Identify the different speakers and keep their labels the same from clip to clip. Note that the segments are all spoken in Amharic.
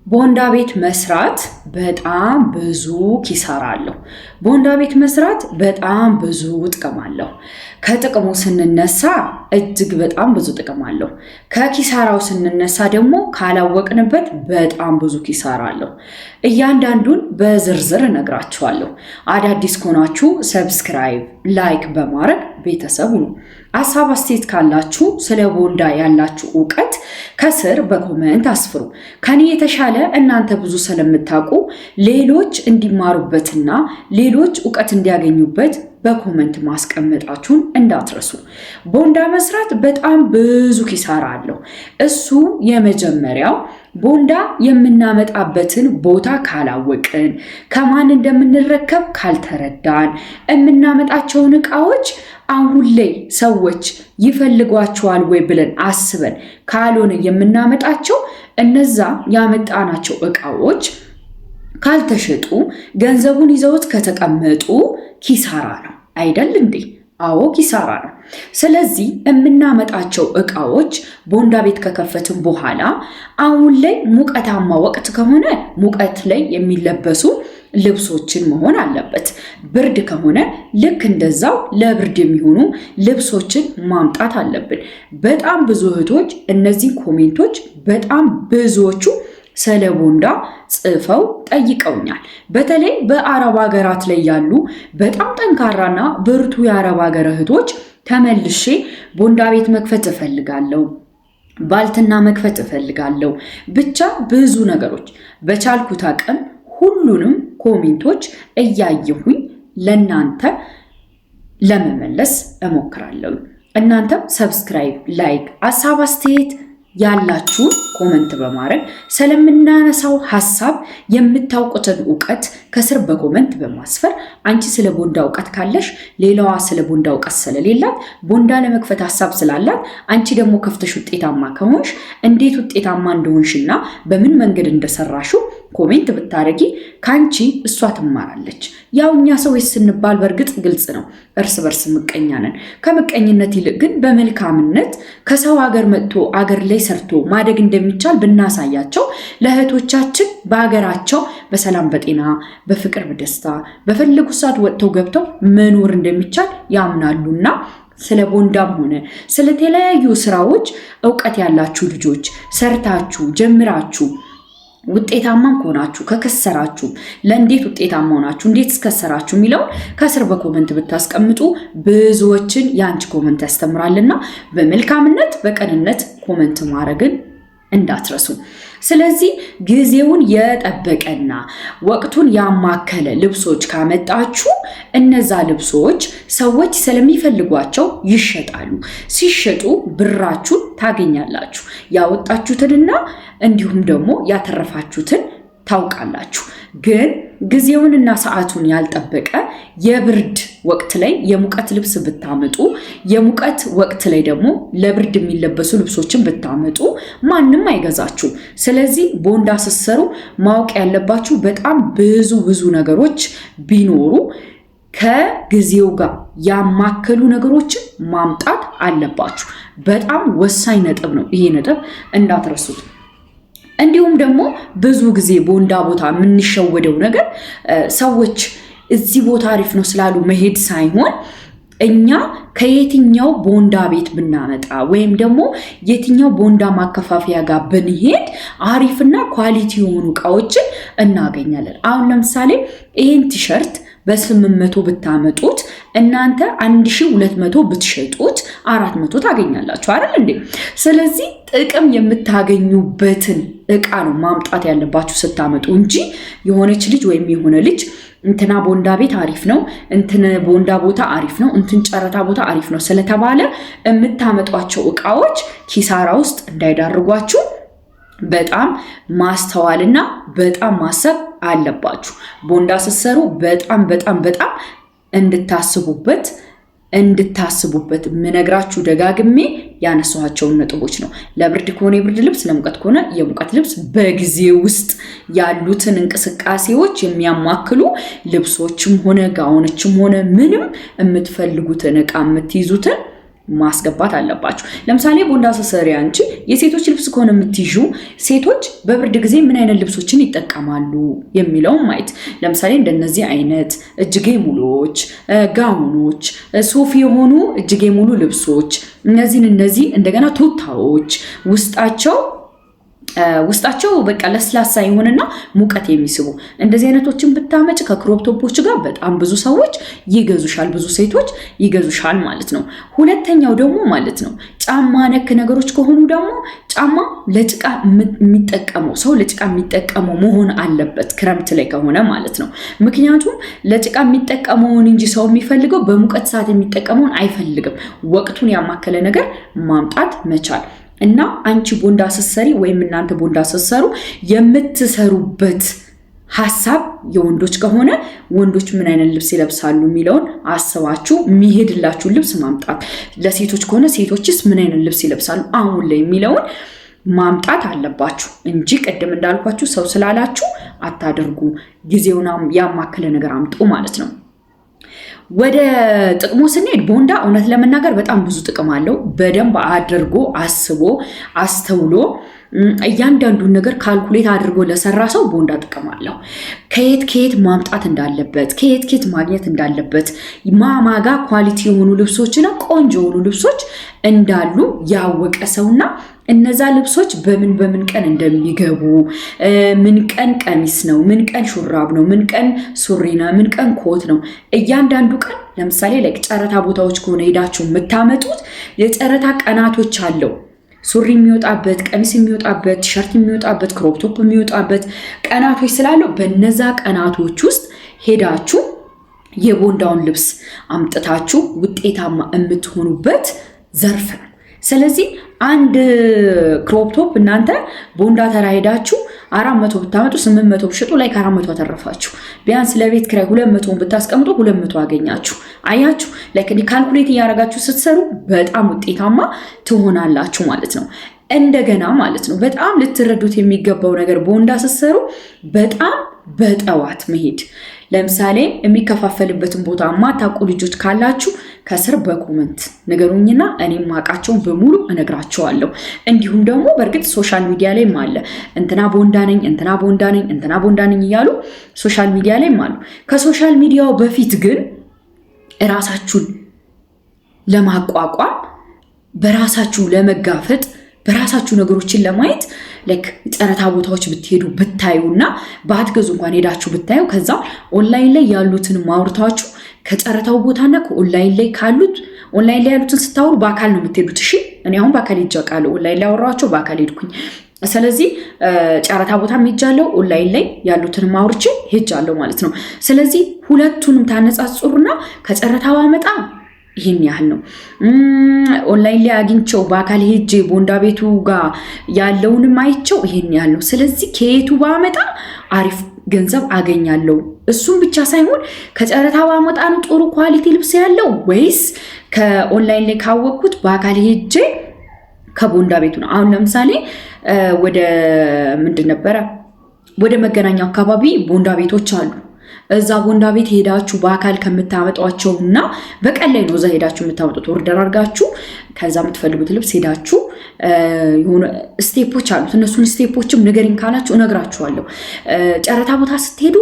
Speaker 1: ቦንዳ ቤት መስራት በጣም ብዙ ኪሳራ አለው። ቦንዳ ቤት መስራት በጣም ብዙ ጥቅም አለው። ከጥቅሙ ስንነሳ እጅግ በጣም ብዙ ጥቅም አለው። ከኪሳራው ስንነሳ ደግሞ ካላወቅንበት በጣም ብዙ ኪሳራ አለው። እያንዳንዱን በዝርዝር እነግራችኋለሁ። አዳዲስ ከሆናችሁ ሰብስክራይብ፣ ላይክ በማድረግ ቤተሰብ ሁኑ። ሀሳብ አስተያየት ካላችሁ ስለ ቦንዳ ያላችሁ ዕውቀት ከስር በኮሜንት አስፍሩ። ከኔ የተሻለ እናንተ ብዙ ስለምታውቁ ሌሎች እንዲማሩበትና ሌሎች ዕውቀት እንዲያገኙበት በኮሜንት ማስቀመጣችሁን እንዳትረሱ። ቦንዳ መስራት በጣም ብዙ ኪሳራ አለው። እሱ የመጀመሪያው ቦንዳ የምናመጣበትን ቦታ ካላወቅን፣ ከማን እንደምንረከብ ካልተረዳን፣ የምናመጣቸውን ዕቃዎች አሁን ላይ ሰዎች ይፈልጓቸዋል ወይ ብለን አስበን ካልሆነ የምናመጣቸው እነዛ ያመጣናቸው ዕቃዎች ካልተሸጡ ገንዘቡን ይዘውት ከተቀመጡ ኪሳራ ነው አይደል እንዴ? አዎ ኪሳራ ነው። ስለዚህ የምናመጣቸው ዕቃዎች ቦንዳ ቤት ከከፈትን በኋላ አሁን ላይ ሙቀታማ ወቅት ከሆነ ሙቀት ላይ የሚለበሱ ልብሶችን መሆን አለበት። ብርድ ከሆነ ልክ እንደዛው ለብርድ የሚሆኑ ልብሶችን ማምጣት አለብን። በጣም ብዙ እህቶች እነዚህ ኮሜንቶች በጣም ብዙዎቹ ስለ ቦንዳ ጽፈው ጠይቀውኛል። በተለይ በአረብ ሀገራት ላይ ያሉ በጣም ጠንካራና ብርቱ የአረብ ሀገር እህቶች ተመልሼ ቦንዳ ቤት መክፈት እፈልጋለሁ፣ ባልትና መክፈት እፈልጋለሁ፣ ብቻ ብዙ ነገሮች በቻልኩት አቅም ሁሉንም ኮሜንቶች እያየሁኝ ለናንተ ለመመለስ እሞክራለሁ። እናንተም ሰብስክራይብ፣ ላይክ፣ ሀሳብ አስተያየት ያላችሁን ኮሜንት በማድረግ ስለምናነሳው ሐሳብ የምታውቁትን ዕውቀት ከስር በኮሜንት በማስፈር አንቺ ስለ ቦንዳ ዕውቀት ካለሽ ሌላዋ ስለ ቦንዳ ዕውቀት ስለሌላት ቦንዳ ለመክፈት ሐሳብ ስላላት አንቺ ደግሞ ከፍተሽ ውጤታማ ከሆንሽ እንዴት ውጤታማ እንደሆንሽና በምን መንገድ እንደሰራሽው ኮሜንት ብታረጊ ካንቺ እሷ ትማራለች። ያው እኛ ሰዎች ስንባል በእርግጥ ግልጽ ነው፣ እርስ በርስ ምቀኛ ነን። ከምቀኝነት ይልቅ ግን በመልካምነት ከሰው ሀገር መጥቶ አገር ላይ ሰርቶ ማደግ እንደሚቻል ብናሳያቸው ለእህቶቻችን በሀገራቸው በሰላም በጤና በፍቅር በደስታ በፈለጉ ሰዓት ወጥተው ገብተው መኖር እንደሚቻል ያምናሉና ስለ ቦንዳም ሆነ ስለተለያዩ ስራዎች ዕውቀት ያላችሁ ልጆች ሰርታችሁ ጀምራችሁ ውጤታማም ከሆናችሁ ከከሰራችሁ ለእንዴት ውጤታማ ሆናችሁ እንዴት እስከሰራችሁ የሚለው ከስር በኮሜንት ብታስቀምጡ ብዙዎችን የአንቺ ኮሜንት ያስተምራልና በመልካምነት በቀንነት ኮሜንት ማድረግን እንዳትረሱ። ስለዚህ ጊዜውን የጠበቀና ወቅቱን ያማከለ ልብሶች ካመጣችሁ እነዛ ልብሶች ሰዎች ስለሚፈልጓቸው ይሸጣሉ። ሲሸጡ ብራችሁን ታገኛላችሁ። ያወጣችሁትንና እንዲሁም ደግሞ ያተረፋችሁትን ታውቃላችሁ። ግን ጊዜውንና ሰዓቱን ያልጠበቀ የብርድ ወቅት ላይ የሙቀት ልብስ ብታመጡ፣ የሙቀት ወቅት ላይ ደግሞ ለብርድ የሚለበሱ ልብሶችን ብታመጡ ማንም አይገዛችሁ። ስለዚህ ቦንዳ ስትሰሩ ማወቅ ያለባችሁ በጣም ብዙ ነገሮች ቢኖሩ ከጊዜው ጋር ያማከሉ ነገሮችን ማምጣት አለባችሁ። በጣም ወሳኝ ነጥብ ነው። ይሄ ነጥብ እንዳትረሱት። እንዲሁም ደግሞ ብዙ ጊዜ ቦንዳ ቦታ የምንሸወደው ነገር ሰዎች እዚህ ቦታ አሪፍ ነው ስላሉ መሄድ ሳይሆን እኛ ከየትኛው ቦንዳ ቤት ብናመጣ ወይም ደግሞ የትኛው ቦንዳ ማከፋፈያ ጋር ብንሄድ አሪፍና ኳሊቲ የሆኑ ዕቃዎችን እናገኛለን። አሁን ለምሳሌ ይህን ቲሸርት በ800 ብታመጡት እናንተ 1200 ብትሸጡት 400 ታገኛላችሁ አይደል እንዴ? ስለዚህ ጥቅም የምታገኙበትን ዕቃ ነው ማምጣት ያለባችሁ ስታመጡ እንጂ የሆነች ልጅ ወይም የሆነ ልጅ እንትና ቦንዳ ቤት አሪፍ ነው፣ እንትን ቦንዳ ቦታ አሪፍ ነው፣ እንትን ጨረታ ቦታ አሪፍ ነው ስለተባለ የምታመጧቸው ዕቃዎች ኪሳራ ውስጥ እንዳይዳርጓችሁ በጣም ማስተዋልና በጣም ማሰብ አለባችሁ። ቦንዳ ስትሰሩ በጣም እንድታስቡበት ምነግራችሁ ደጋግሜ ያነሳኋቸውን ነጥቦች ነው። ለብርድ ከሆነ የብርድ ልብስ፣ ለሙቀት ከሆነ የሙቀት ልብስ በጊዜ ውስጥ ያሉትን እንቅስቃሴዎች የሚያማክሉ ልብሶችም ሆነ ጋውኖችም ሆነ ምንም የምትፈልጉትን ዕቃ የምትይዙትን ማስገባት አለባችሁ። ለምሳሌ ቦንዳ ስትሰሪ አንቺ የሴቶች ልብስ ከሆነ የምትይዡ ሴቶች በብርድ ጊዜ ምን አይነት ልብሶችን ይጠቀማሉ የሚለውን ማየት። ለምሳሌ እንደነዚህ አይነት እጅጌ ሙሉዎች፣ ጋውኖች፣ ሶፊ የሆኑ እጅጌ ሙሉ ልብሶች እነዚህ እንደገና ቱታዎች ውስጣቸው በቃ ለስላሳ የሆነና ሙቀት የሚስቡ እንደዚህ አይነቶችን ብታመጭ ከክሮፕ ቶፖች ጋር በጣም ብዙ ሰዎች ይገዙሻል፣ ብዙ ሴቶች ይገዙሻል ማለት ነው። ሁለተኛው ደግሞ ማለት ነው ጫማ ነክ ነገሮች ከሆኑ ደግሞ ጫማ ለጭቃ የሚጠቀመው ሰው ለጭቃ የሚጠቀመው መሆን አለበት፣ ክረምት ላይ ከሆነ ማለት ነው። ምክንያቱም ለጭቃ የሚጠቀመውን እንጂ ሰው የሚፈልገው በሙቀት ሰዓት የሚጠቀመውን አይፈልግም። ወቅቱን ያማከለ ነገር ማምጣት መቻል እና አንቺ ቦንዳ ስትሰሪ ወይም እናንተ ቦንዳ ስትሰሩ የምትሰሩበት ሐሳብ የወንዶች ከሆነ ወንዶች ምን አይነት ልብስ ይለብሳሉ የሚለውን አስባችሁ የሚሄድላችሁ ልብስ ማምጣት፣ ለሴቶች ከሆነ ሴቶችስ ምን አይነት ልብስ ይለብሳሉ አሁን ላይ የሚለውን ማምጣት አለባችሁ እንጂ ቅድም እንዳልኳችሁ ሰው ስላላችሁ አታደርጉ። ጊዜውን ያማከለ ነገር አምጡ ማለት ነው። ወደ ጥቅሙ ስንሄድ ቦንዳ እውነት ለመናገር በጣም ብዙ ጥቅም አለው። በደንብ አድርጎ አስቦ አስተውሎ እያንዳንዱን ነገር ካልኩሌት አድርጎ ለሰራ ሰው ቦንዳ ጥቅም አለው። ከየት ማምጣት እንዳለበት፣ ከየት ማግኘት እንዳለበት፣ ማማጋ ኳሊቲ የሆኑ ልብሶችና ቆንጆ የሆኑ ልብሶች እንዳሉ ያወቀ ሰውና እነዛ ልብሶች በምን ቀን እንደሚገቡ፣ ምን ቀን ቀሚስ ነው፣ ምን ቀን ሹራብ ነው፣ ምን ቀን ሱሪ ነው፣ ምን ቀን ኮት ነው፣ እያንዳንዱ ቀን ለምሳሌ ጨረታ ቦታዎች ከሆነ ሄዳችሁ የምታመጡት የጨረታ ቀናቶች አለው። ሱሪ የሚወጣበት፣ ቀሚስ የሚወጣበት፣ ቲሸርት የሚወጣበት፣ ክሮፕ ቶፕ የሚወጣበት ቀናቶች ስላለው በነዛ ቀናቶች ውስጥ ሄዳችሁ የቦንዳውን ልብስ አምጥታችሁ ውጤታማ የምትሆኑበት ዘርፍ ነው። ስለዚህ አንድ ክሮፕ ቶፕ እናንተ ቦንዳ ተራ ሄዳችሁ 400 ብታመጡ 800 ብትሸጡ ላይ ከ400 አተረፋችሁ። ቢያንስ ለቤት ኪራይ 200 ብታስቀምጡ 200 አገኛችሁ። አያችሁ ካልኩሌት እያደረጋችሁ ስትሰሩ በጣም ውጤታማ ትሆናላችሁ ማለት ነው። እንደገና ማለት ነው በጣም ልትረዱት የሚገባው ነገር ቦንዳ ስትሰሩ በጣም በጠዋት መሄድ። ለምሳሌ የሚከፋፈልበትን ቦታ ማታውቁ ልጆች ካላችሁ ከስር በኮመንት ነገሩኝና እኔም ማቃቸውን በሙሉ እነግራቸዋለሁ። እንዲሁም ደግሞ በእርግጥ ሶሻል ሚዲያ ላይም አለ እንትና ቦንዳ ነኝ፣ እንትና ቦንዳ ነኝ፣ እንትና ቦንዳ ነኝ እያሉ ሶሻል ሚዲያ ላይም አሉ። ከሶሻል ሚዲያው በፊት ግን ራሳችሁን ለማቋቋም በራሳችሁ ለመጋፈጥ በራሳችሁ ነገሮችን ለማየት ጨረታ ቦታዎች ብትሄዱ ብታዩና ባትገዙ እንኳን ሄዳችሁ ብታዩ ከዛ ኦንላይን ላይ ያሉትን ማውርታችሁ ከጨረታው ቦታና ከኦንላይን ላይ ያሉትን ስታወሩ በአካል ነው የምትሄዱት። እሺ እኔ አሁን በአካል ሄጃለሁ። ኦንላይን ላይ አወራኋቸው በአካል ሄድኩኝ። ስለዚህ ጨረታ ቦታም ሄጃለሁ፣ ኦንላይን ላይ ያሉትን ማውርቼ ሄጃለሁ ማለት ነው። ስለዚህ ሁለቱንም ታነጻጽሩና ከጨረታ ባመጣ ይሄን ያህል ነው፣ ኦንላይን ላይ አግኝቸው በአካል ሄጄ ቦንዳ ቤቱ ጋር ያለውንም አይቸው ይሄን ያህል ነው። ስለዚህ ከየቱ ባመጣ አሪፍ ገንዘብ አገኛለሁ። እሱም ብቻ ሳይሆን ከጨረታ ባመጣ ነው ጥሩ ኳሊቲ ልብስ ያለው ወይስ ከኦንላይን ላይ ካወቅኩት በአካል ሄጄ ከቦንዳ ቤቱ ነው። አሁን ለምሳሌ ወደ ምንድን ነበረ ወደ መገናኛው አካባቢ ቦንዳ ቤቶች አሉ። እዛ ቦንዳ ቤት ሄዳችሁ በአካል ከምታመጧቸውና በቀን ላይ ነው እዛ ሄዳችሁ የምታመጡት። ኦርደር አድርጋችሁ ከዛ የምትፈልጉት ልብስ ሄዳችሁ የሆነ ስቴፖች አሉት። እነሱን ስቴፖችም ንገሪኝ ካላችሁ እነግራችኋለሁ። ጨረታ ቦታ ስትሄዱ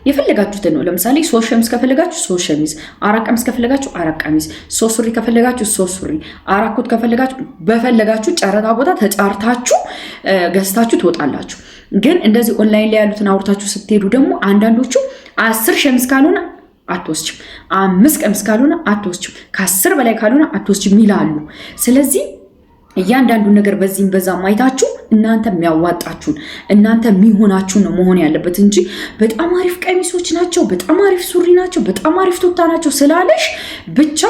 Speaker 1: የፈለጋችሁትን ነው። ለምሳሌ 3 ሸሚዝ ከፈለጋችሁ 3 ሸሚዝ፣ 4 ቀሚስ ከፈለጋችሁ 4 ቀሚስ፣ 3 ሱሪ ከፈለጋችሁ 3 ሱሪ፣ 4 ኮት ከፈለጋችሁ በፈለጋችሁ ጨረታ ቦታ ተጫርታችሁ ገዝታችሁ ትወጣላችሁ። ግን እንደዚህ ኦንላይን ላይ ያሉትን አውርታችሁ ስትሄዱ ደግሞ አንዳንዶቹ 10 ሸሚዝ ካልሆነ አትወስችም፣ 5 ቀሚስ ካልሆነ አትወስችም፣ ከ10 በላይ ካልሆነ አትወስችም ይላሉ። ስለዚህ እያንዳንዱ ነገር በዚህም በዛ ማይታችሁ እናንተ የሚያዋጣችሁን እናንተ የሚሆናችሁን ነው መሆን ያለበት እንጂ በጣም አሪፍ ቀሚሶች ናቸው፣ በጣም አሪፍ ሱሪ ናቸው፣ በጣም አሪፍ ቱታ ናቸው ስላለሽ ብቻ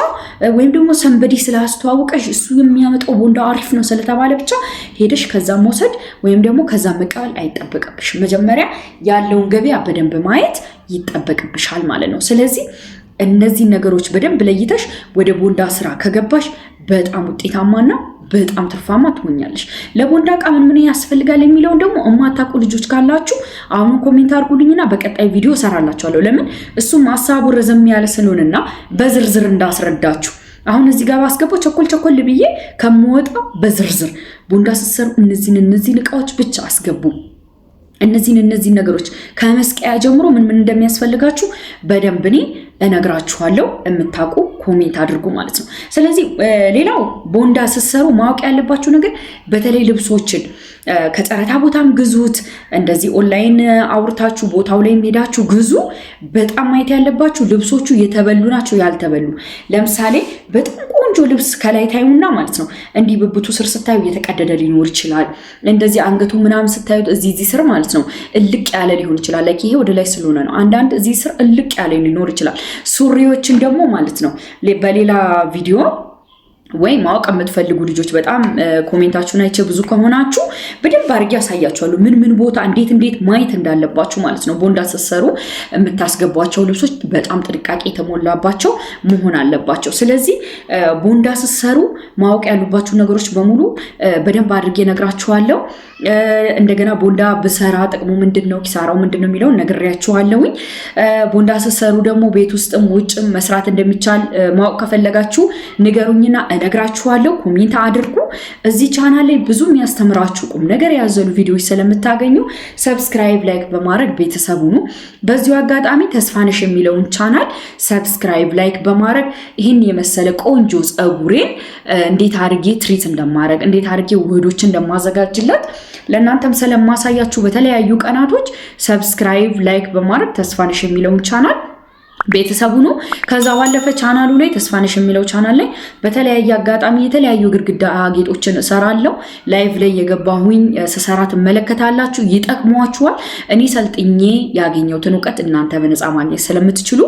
Speaker 1: ወይም ደግሞ ሰንበዲ ስላስተዋወቀሽ እሱ የሚያመጣው ቦንዳ አሪፍ ነው ስለተባለ ብቻ ሄደሽ ከዛ መውሰድ ወይም ደግሞ ከዛ መቀበል አይጠበቅብሽ። መጀመሪያ ያለውን ገበያ በደንብ ማየት ይጠበቅብሻል ማለት ነው። ስለዚህ እነዚህ ነገሮች በደንብ ለይተሽ ወደ ቦንዳ ስራ ከገባሽ በጣም ውጤታማና በጣም ትርፋማ ትሆኛለሽ። ለቦንዳ ዕቃ ምን ያስፈልጋል የሚለውን ደግሞ እማታውቁ ልጆች ካላችሁ አሁን ኮሜንት አድርጉልኝና በቀጣይ ቪዲዮ እሰራላችኋለሁ። ለምን እሱም ሐሳቡ ረዘም ያለ ስለሆነና በዝርዝር እንዳስረዳችሁ አሁን እዚህ ጋር ባስገባው ቸኮል ብዬ ከመወጣ በዝርዝር ቦንዳ ስትሰሩ እነዚህን እቃዎች ብቻ አስገቡ። እነዚህን ነገሮች ከመስቀያ ጀምሮ ምን እንደሚያስፈልጋችሁ በደንብ እኔ እነግራችኋለሁ። የምታውቁ ኮሜንት አድርጉ ማለት ነው። ስለዚህ ሌላው ቦንዳ ስትሰሩ ማወቅ ያለባችሁ ነገር በተለይ ልብሶችን ከጨረታ ቦታም ግዙት፣ እንደዚህ ኦንላይን አውርታችሁ ቦታው ላይ ሄዳችሁ ግዙ። በጣም ማየት ያለባችሁ ልብሶቹ የተበሉ ናቸው ያልተበሉ። ለምሳሌ በጣም ቆንጆ ልብስ ከላይ ታዩና ማለት ነው እንዲህ ብብቱ ስር ስታዩ የተቀደደ ሊኖር ይችላል። እንደዚህ አንገቱ ምናምን ስታዩት እዚህ ስር ማለት ነው እልቅ ያለ ሊሆን ይችላል። ላይክ ይሄ ወደ ላይ ስለሆነ ነው። አንዳንድ እዚህ ስር እልቅ ያለ ሊኖር ይችላል። ሱሪዎችን ደግሞ ማለት ነው በሌላ ቪዲዮ ወይ ማወቅ የምትፈልጉ ልጆች በጣም ኮሜንታችሁን አይቼ ብዙ ከሆናችሁ በደንብ አድርጌ ያሳያችኋለሁ ምን ቦታ እንዴት ማየት እንዳለባችሁ ማለት ነው። ቦንዳ ስትሰሩ የምታስገቧቸው ልብሶች በጣም ጥንቃቄ የተሞላባቸው መሆን አለባቸው። ስለዚህ ቦንዳ ስትሰሩ ማወቅ ያሉባችሁ ነገሮች በሙሉ በደንብ አድርጌ ነግራችኋለሁ። እንደገና ቦንዳ ብሰራ ጥቅሙ ምንድነው ኪሳራው ምንድነው የሚለውን ነግሬያችኋለሁኝ። ቦንዳ ስትሰሩ ደግሞ ቤት ውስጥም ውጭም መስራት እንደሚቻል ማወቅ ከፈለጋችሁ ንገሩኝና እነግራችኋለሁ። ኮሜንት አድርጉ። እዚህ ቻናል ላይ ብዙ የሚያስተምራችሁ ቁም ነገር ያዘሉ ቪዲዮዎች ስለምታገኙ ሰብስክራይብ ላይክ በማድረግ ቤተሰቡ ነው። በዚሁ አጋጣሚ ተስፋነሽ የሚለውን ቻናል ሰብስክራይብ ላይክ በማድረግ ይህን የመሰለ ቆንጆ ፀጉሬን እንዴት አድርጌ ትሪት እንደማድረግ እንዴት አድርጌ ውህዶች እንደማዘጋጅለት ለእናንተም ስለማሳያችሁ በተለያዩ ቀናቶች ሰብስክራይብ ላይክ በማድረግ ተስፋነሽ የሚለውን ቻናል ቤተሰቡ ነው። ከዛ ባለፈ ቻናሉ ላይ ተስፋነሽ የሚለው ቻናል ላይ በተለያየ አጋጣሚ የተለያዩ ግድግዳ ጌጦችን እሰራለሁ። ላይቭ ላይ የገባሁኝ ስሰራ ትመለከታላችሁ። ይጠቅሟችኋል። እኔ ሰልጥኜ ያገኘሁትን እውቀት እናንተ በነፃ ማግኘት ስለምትችሉ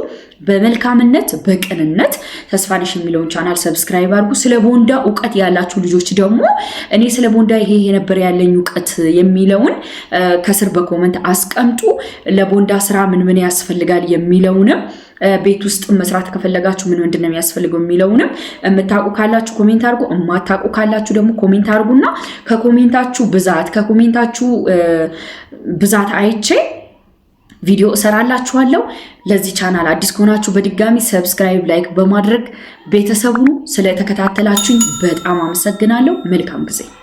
Speaker 1: በመልካምነት በቅንነት ተስፋነሽ የሚለውን ቻናል ሰብስክራይብ አድርጉ። ስለ ቦንዳ እውቀት ያላችሁ ልጆች ደግሞ እኔ ስለ ቦንዳ ይሄ ነበር ያለኝ እውቀት የሚለውን ከስር በኮመንት አስቀምጡ። ለቦንዳ ስራ ምን ያስፈልጋል የሚለውንም ቤት ውስጥ መስራት ከፈለጋችሁ ምንድነው የሚያስፈልገው የሚለውንም የምታውቁ ካላችሁ ኮሜንት አድርጉ። የማታውቁ ካላችሁ ደግሞ ኮሜንት አድርጉና ከኮሜንታችሁ ብዛት አይቼ ቪዲዮ እሰራላችኋለሁ። ለዚህ ቻናል አዲስ ከሆናችሁ በድጋሚ ሰብስክራይብ ላይክ በማድረግ ቤተሰቡ ስለተከታተላችሁኝ በጣም አመሰግናለሁ። መልካም ጊዜ